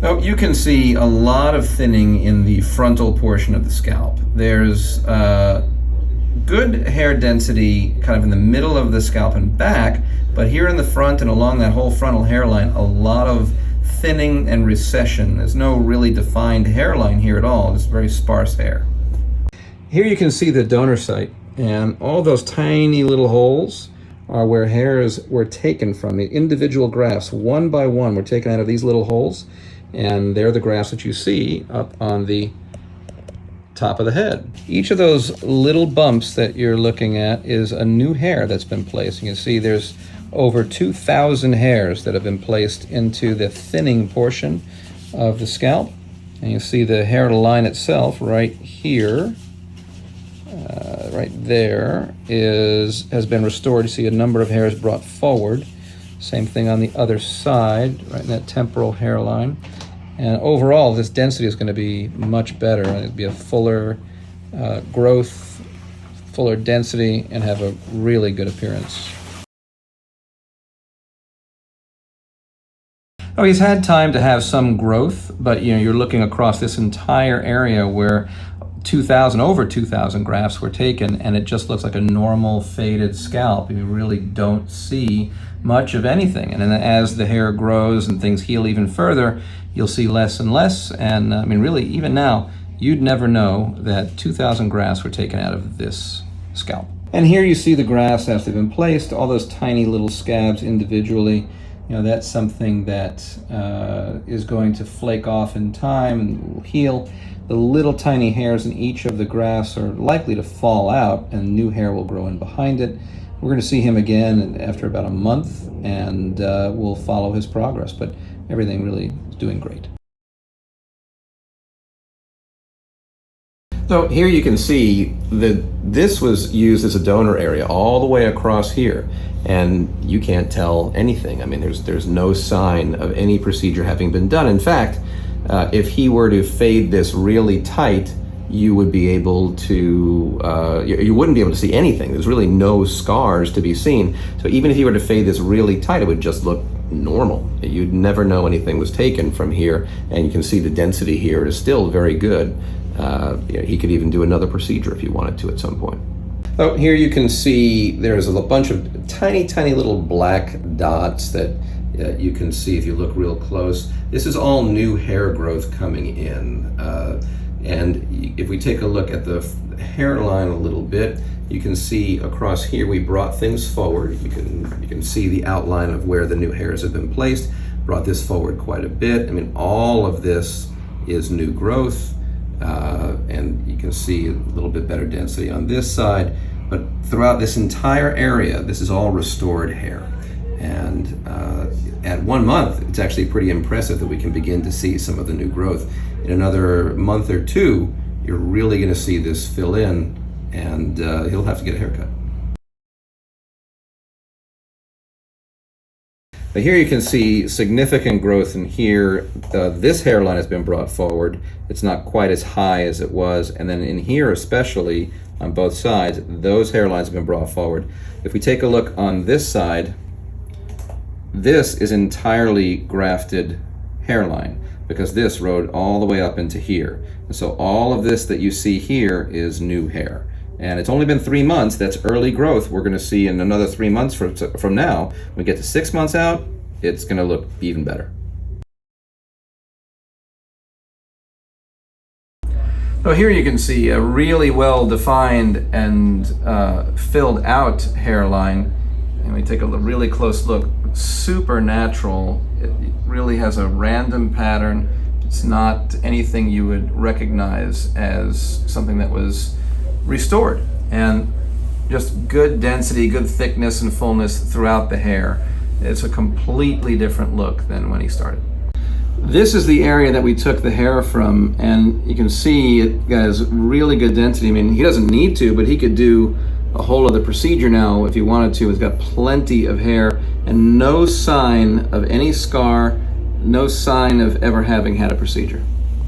Oh, you can see a lot of thinning in the frontal portion of the scalp. There's good hair density kind of in the middle of the scalp and back, but here in the front and along that whole frontal hairline, a lot of thinning and recession. There's no really defined hairline here at all. It's very sparse hair. Here you can see the donor site, and all those tiny little holes are where hairs were taken from. The individual grafts, one by one, were taken out of these little holes, and they're the grafts that you see up on the top of the head. Each of those little bumps that you're looking at is a new hair that's been placed. You can see there's over 2,000 hairs that have been placed into the thinning portion of the scalp. And you see the hairline itself right here, right there, has been restored. You see a number of hairs brought forward. Same thing on the other side, right in that temporal hairline. And overall, this density is going to be much better. It'll be a fuller growth, fuller density, and have a really good appearance. Oh, he's had time to have some growth, but you're looking across this entire area where over 2,000 grafts were taken, and it just looks like a normal faded scalp. You really don't see much of anything. And then as the hair grows and things heal even further, you'll see less and less. And really, even now, you'd never know that 2,000 grafts were taken out of this scalp. And here you see the grafts as they've been placed, all those tiny little scabs individually. That's something that is going to flake off in time and will heal. The little tiny hairs in each of the grafts are likely to fall out, and new hair will grow in behind it. We're going to see him again after about a month, and we'll follow his progress, but everything really is doing great. So here you can see that this was used as a donor area all the way across here, and you can't tell anything. There's no sign of any procedure having been done. In fact, if he were to fade this really tight, you would be able to, you wouldn't be able to see anything. There's really no scars to be seen. So even if you were to fade this really tight, it would just look normal. You'd never know anything was taken from here, and you can see the density here is still very good. He could even do another procedure if he wanted to at some point. Oh, here you can see there's a bunch of tiny, tiny little black dots that you can see if you look real close. This is all new hair growth coming in. And if we take a look at the hairline a little bit, you can see across here we brought things forward. You can see the outline of where the new hairs have been placed. Brought this forward quite a bit. All of this is new growth. And you can see a little bit better density on this side, but throughout this entire area, this is all restored hair. And at 1 month, it's actually pretty impressive that we can begin to see some of the new growth. In another month or two, you're really going to see this fill in, and he'll have to get a haircut. But here you can see significant growth in here. This hairline has been brought forward. It's not quite as high as it was. And then in here especially, on both sides, those hairlines have been brought forward. If we take a look on this side, this is entirely grafted hairline because this rode all the way up into here. And so all of this that you see here is new hair. And it's only been 3 months. That's early growth. We're going to see in another 3 months from now. When we get to 6 months out, it's going to look even better. So here you can see a really well-defined and filled out hairline. And we take a really close look. Super natural. It really has a random pattern. It's not anything you would recognize as something that was restored, and just good density, good thickness and fullness throughout the hair. It's a completely different look than when he started. This is the area that we took the hair from, and you can see it has really good density. He doesn't need to, but he could do a whole other procedure now if he wanted to. He's got plenty of hair and no sign of any scar, no sign of ever having had a procedure.